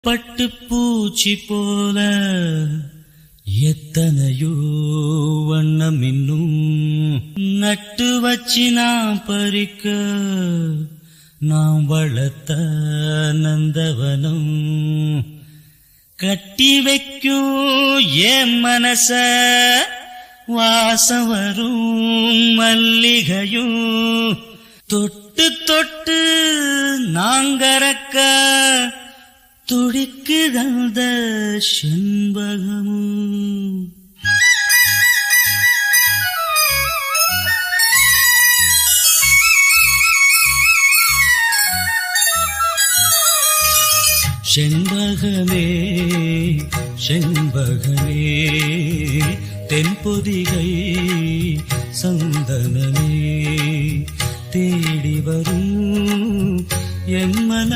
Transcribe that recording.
பட்டுப்பூச்சி போல எத்தனையோ வண்ணம் இன்னும் நட்டு வச்சு நாம் பறிக்க நாம் வளர்த்த நந்தவனம் கட்டி வைக்கும் என் மனச வாசம் வரும் மல்லிகையும் தொட்டு தொட்டு நாங்கறக்க துடிக்குதந்த செண்பகமும் செண்பகமே செண்பகமே தென்பொதிகை சந்தனமே தேடி வரும் என் மன